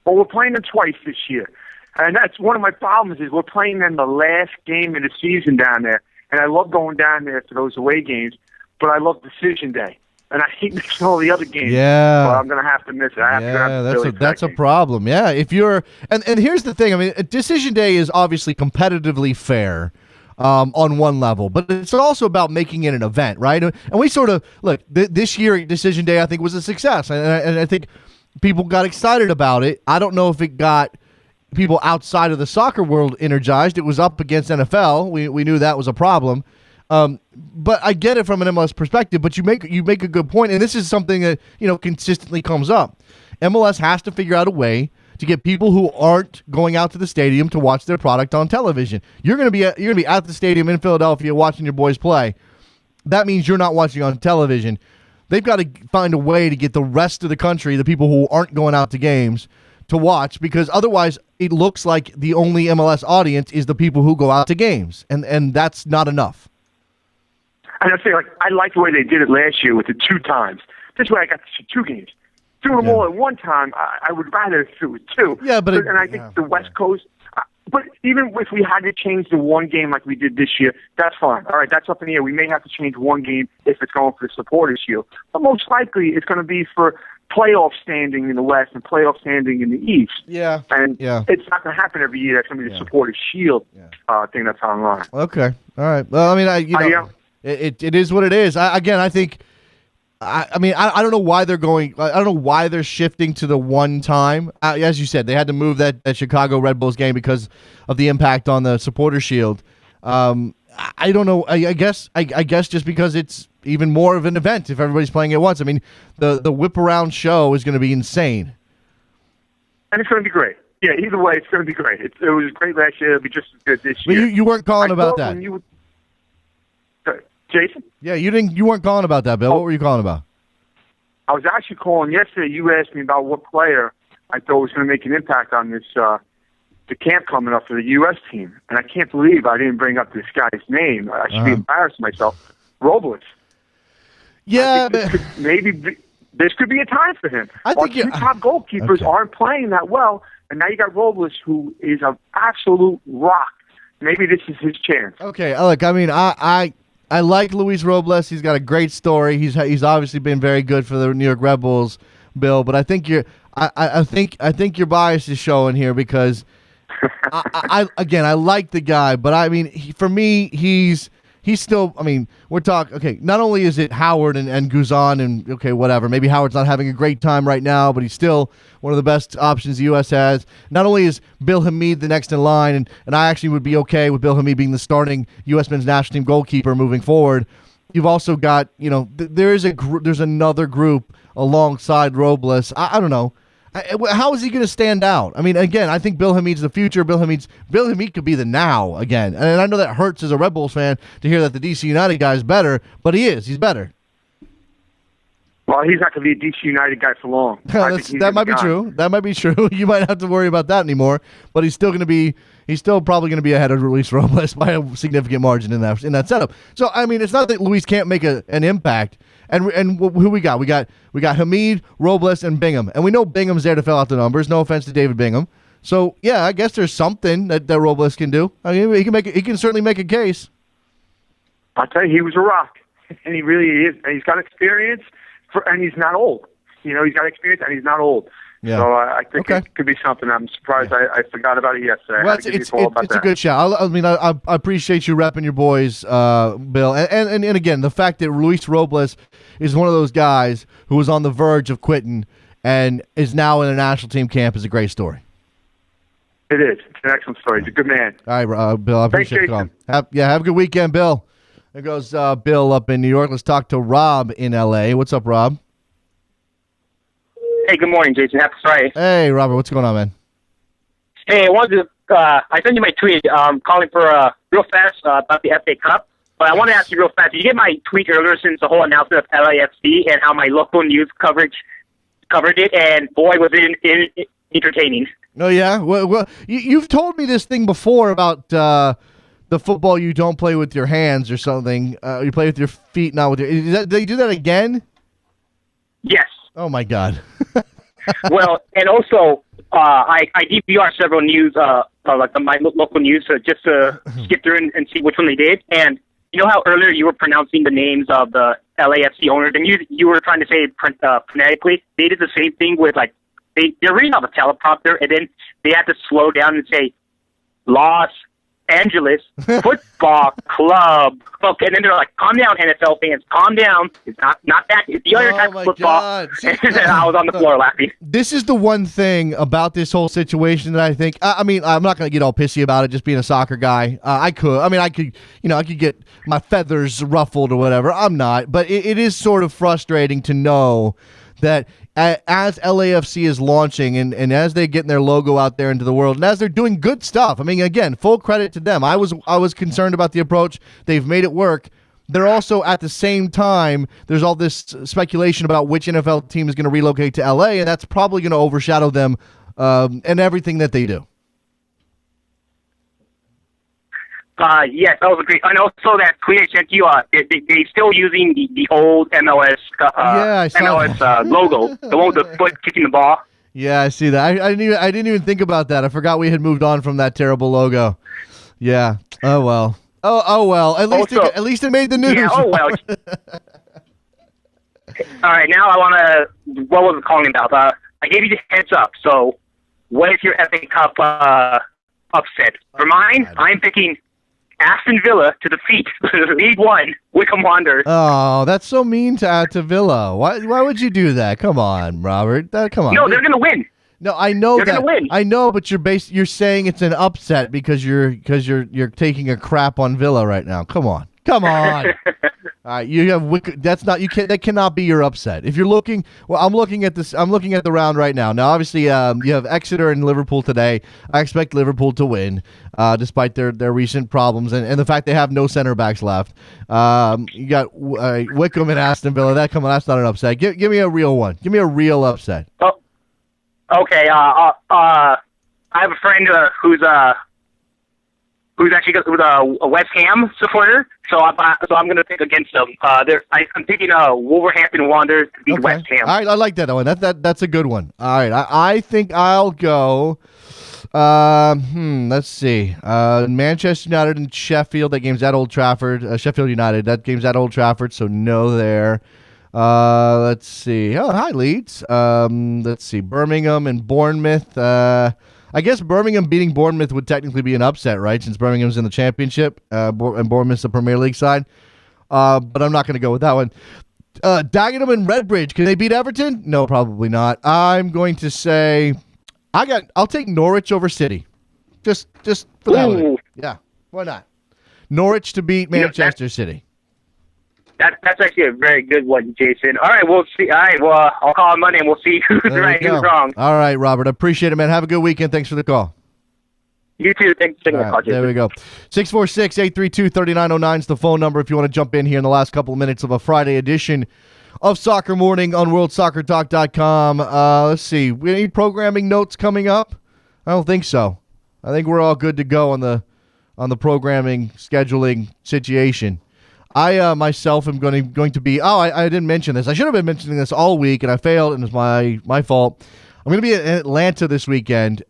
Well, we're playing them twice this year. And that's one of my problems is we're playing them the last game of the season down there. And I love going down there for those away games, but I love decision day. And I hate missing all the other games. Yeah. Well, I'm going to have to miss it. That's a problem. Yeah, if you're and here's the thing. I mean, decision day is obviously competitively fair on one level, but it's also about making it an event, right? And we sort of look this year. Decision day, I think, was a success, and I think people got excited about it. I don't know if it got people outside of the soccer world energized. It was up against NFL. We knew that was a problem. But I get it from an MLS perspective, but you make a good point, and this is something that, consistently comes up. MLS has to figure out a way to get people who aren't going out to the stadium to watch their product on television. You're going to be at the stadium in Philadelphia watching your boys play. That means you're not watching on television. They've got to find a way to get the rest of the country, the people who aren't going out to games, to watch, because otherwise it looks like the only MLS audience is the people who go out to games, and that's not enough. And I say, I like the way they did it last year with the 2 times. This way I got to see 2 games. Doing them all at one time, I would rather if it was 2. Yeah, but I think the West Coast. But even if we had to change the 1 game like we did this year, that's fine. All right, that's up in the air. We may have to change 1 game if it's going for the Supporters Shield, but most likely it's going to be for playoff standing in the West and playoff standing in the East. Yeah, and it's not going to happen every year. That's going to be the Supporters Shield thing that's online. Okay, all right. Well, I mean, It is what it is. I think. I don't know why they're going. I don't know why they're shifting to the 1 time. As you said, they had to move that Chicago Red Bulls game because of the impact on the Supporter Shield. I don't know. I guess just because it's even more of an event if everybody's playing at once. I mean, the whip around show is going to be insane, and it's going to be great. Yeah, either way, it's going to be great. It was great last year. It'll be just as good this year. Well, you weren't calling about that. Jason? Yeah, you weren't calling about that, Bill. What were you calling about? I was actually calling yesterday. You asked me about what player I thought was going to make an impact on this the camp coming up for the U.S. team. And I can't believe I didn't bring up this guy's name. I should be embarrassed myself. Robles. Yeah, this could be a time for him. I think Our 2 top goalkeepers aren't playing that well, and now you got Robles, who is an absolute rock. Maybe this is his chance. Okay, look, I mean, I like Luis Robles. He's got a great story. He's obviously been very good for the New York Red Bulls, Bill. But I think I think your bias is showing here because I like the guy, but I mean, for me, he's he's still, I mean, we're talking, okay, not only is it Howard and Guzan and, okay, whatever, maybe Howard's not having a great time right now, but he's still one of the best options the U.S. has. Not only is Bill Hamid the next in line, and I actually would be okay with Bill Hamid being the starting U.S. men's national team goalkeeper moving forward, you've also got, there's another group alongside Robles. I don't know. How is he going to stand out? I mean, again, I think Bill Hamid's the future. Bill Hamid could be the now again. And I know that hurts as a Red Bulls fan to hear that the DC United guy is better, but he is. He's better. Well, he's not going to be a DC United guy for long. That might be true. That might be true. You might not have to worry about that anymore. But he's still probably going to be ahead of Luis Robles by a significant margin in that setup. So I mean, it's not that Luis can't make an impact. And who we got? We got Hamid, Robles, and Bingham. And we know Bingham's there to fill out the numbers. No offense to David Bingham. So yeah, I guess there's something that Robles can do. I mean, he can certainly make a case. I'll tell you, he was a rock, and he really is. And he's got experience, and he's not old. He's got experience, and he's not old. Yeah. So I think it could be something. I'm surprised I forgot about it yesterday. Well, it's a good shout. I appreciate you repping your boys, Bill. And again, the fact that Luis Robles is one of those guys who was on the verge of quitting and is now in a national team camp is a great story. It is. It's an excellent story. He's a good man. All right, Bill. I appreciate the call. Have a good weekend, Bill. There goes Bill up in New York. Let's talk to Rob in L.A. What's up, Rob? Hey, good morning, Jason. Happy Friday. Hey, Robert. What's going on, man? Hey, I wanted to. I sent you my tweet. Calling for real fast about the FA Cup. But I want to ask you real fast. Did you get my tweet earlier since the whole announcement of LAFC and how my local news coverage covered it? And boy, was it entertaining. Oh yeah. Well, you've told me this thing before about the football you don't play with your hands or something. You play with your feet, not with your. Did they do that again? Yes. Oh my God. Well, and also, I DVR several news, like my local news, just to skip through and see which one they did. And you know how earlier you were pronouncing the names of the LAFC owners, and you were trying to say it phonetically. They did the same thing with they're reading off a teleprompter, and then they had to slow down and say Los Angeles Football Club. Okay, and then they're like, "Calm down, NFL fans, calm down. It's not that. It's the other type of football." And then I was on the floor laughing. This is the one thing about this whole situation that I think. I mean, I'm not going to get all pissy about it. Just being a soccer guy, I could get my feathers ruffled or whatever. I'm not, but it is sort of frustrating to know that as LAFC is launching and as they're getting their logo out there into the world and as they're doing good stuff, I mean, again, full credit to them. I was concerned about the approach. They've made it work. They're also, at the same time, there's all this speculation about which NFL team is going to relocate to LA, and that's probably going to overshadow them and everything that they do. Yes, that was a great. And also that tweet I sent you, they still using the old MLS logo, the one with the foot kicking the ball. Yeah, I see that. I didn't even think about that. I forgot we had moved on from that terrible logo. Yeah. Oh well. Oh well. At least it made the news. Yeah. Oh well. All right. Now I want to. What was it calling about? I gave you the heads up. So, what is your FA Cup upset? For mine, I'm picking Aston Villa to defeat League One Wycombe Wanderers. Oh, that's so mean to Villa. Why would you do that? Come on, Robert. Come on. No, they're gonna win. No, I know they're gonna win. I know, but you're saying it's an upset because you're taking a crap on Villa right now. Come on. All right, you have that cannot be your upset. If you're looking, I'm looking at the round right now. Now, obviously, you have Exeter and Liverpool today. I expect Liverpool to win, despite their recent problems and the fact they have no center backs left. You got Wycombe and Aston Villa. That's not an upset. Give me a real one. Give me a real upset. Oh, okay. I have a friend who's actually a West Ham supporter, so I'm going to pick against them. I'm picking Wolverhampton Wanderers to beat West Ham. All right, I like that one. That's a good one. All right, I think I'll go. Let's see. Manchester United and Sheffield. That game's at Old Trafford. Sheffield United. That game's at Old Trafford, so no there. Let's see. Oh, hi Leeds. Let's see. Birmingham and Bournemouth. I guess Birmingham beating Bournemouth would technically be an upset, right? Since Birmingham's in the championship and Bournemouth's the Premier League side. But I'm not going to go with that one. Dagenham and Redbridge, can they beat Everton? No, probably not. I'm going to say I'll take Norwich over City. Just for that one. Yeah, why not? Norwich to beat Manchester City. That's actually a very good one, Jason. All right, we'll see. All right, well, I'll call on Monday and we'll see who's right and who's wrong. All right, Robert. I appreciate it, man. Have a good weekend. Thanks for the call. You too. Thanks for taking the call, Jason. There we go. 646-832-3909 is the phone number if you want to jump in here in the last couple of minutes of a Friday edition of Soccer Morning on WorldSoccerTalk.com. Let's see. We any programming notes coming up? I don't think so. I think we're all good to go on the programming scheduling situation. I myself am going to be. I didn't mention this. I should have been mentioning this all week, and I failed, and it's my fault. I'm going to be in Atlanta this weekend.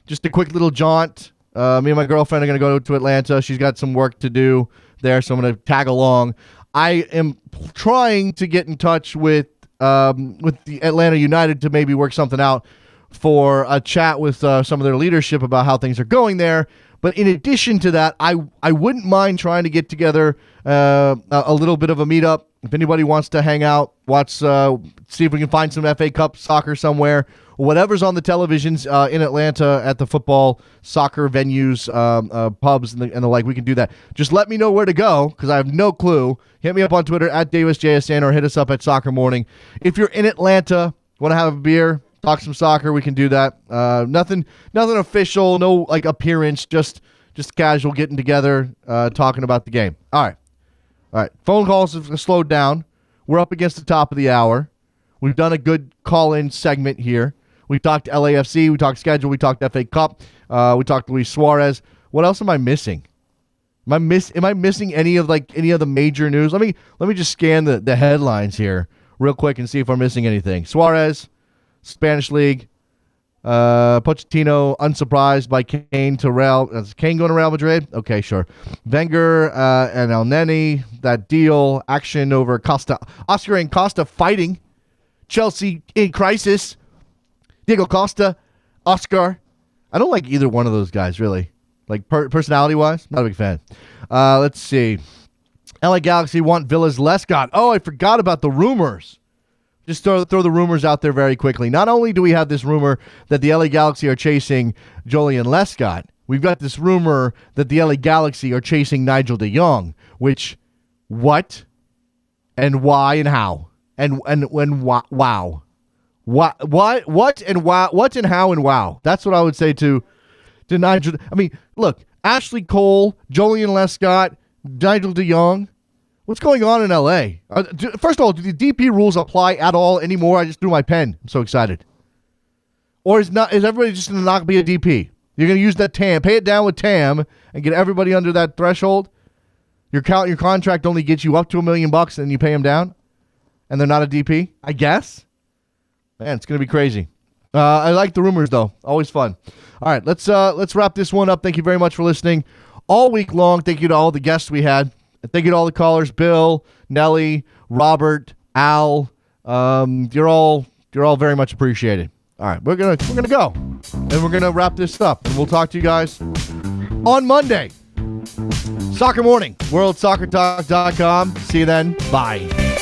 Just a quick little jaunt. Me and my girlfriend are going to go to Atlanta. She's got some work to do there, so I'm going to tag along. I am trying to get in touch with the Atlanta United to maybe work something out for a chat with some of their leadership about how things are going there. But in addition to that, I wouldn't mind trying to get together a little bit of a meetup. If anybody wants to hang out, see if we can find some FA Cup soccer somewhere. Whatever's on the televisions in Atlanta at the football, soccer venues, pubs, and the like, we can do that. Just let me know where to go because I have no clue. Hit me up on Twitter at DavisJSN or hit us up at Soccer Morning. If you're in Atlanta, want to have a beer, talk some soccer, we can do that. Nothing official, no like appearance, just casual getting together, talking about the game. All right. Phone calls have slowed down. We're up against the top of the hour. We've done a good call-in segment here. We talked LAFC, we talked schedule, we talked FA Cup, we talked Luis Suarez. What else am I missing? Am I missing any of the major news? Let me just scan the headlines here real quick and see if I'm missing anything. Suarez, Spanish League, Pochettino unsurprised by Kane to Real. Is Kane going to Real Madrid? Okay, sure. Wenger and El Neni, that deal, action over Costa, Oscar and Costa fighting. Chelsea in crisis. Diego Costa, Oscar. I don't like either one of those guys, really. Like, personality-wise, not a big fan. Let's see. LA Galaxy want Villa's Lescott. Oh, I forgot about the rumors. Just throw the rumors out there very quickly. Not only do we have this rumor that the LA Galaxy are chasing Julian Lescott, we've got this rumor that the LA Galaxy are chasing Nigel de Jong, which, what, and why, and how? And when wow. What and why, what and how and wow. That's what I would say to Nigel. I mean, look, Ashley Cole, Julian Lescott, Nigel de Jong. What's going on in LA? First of all, do the DP rules apply at all anymore? I just threw my pen. I'm so excited. Or is everybody just going to not be a DP? You're going to use that TAM, pay it down with TAM, and get everybody under that threshold? Your contract only gets you up to $1 million, and then you pay them down? And they're not a DP, I guess. Man, it's going to be crazy. I like the rumors, though. Always fun. All right, let's wrap this one up. Thank you very much for listening all week long. Thank you to all the guests we had. Thank you to all the callers: Bill, Nelly, Robert, Al. You're all very much appreciated. All right, we're gonna go, and we're gonna wrap this up, and we'll talk to you guys on Monday. Soccer Morning, WorldSoccerTalk.com. See you then. Bye.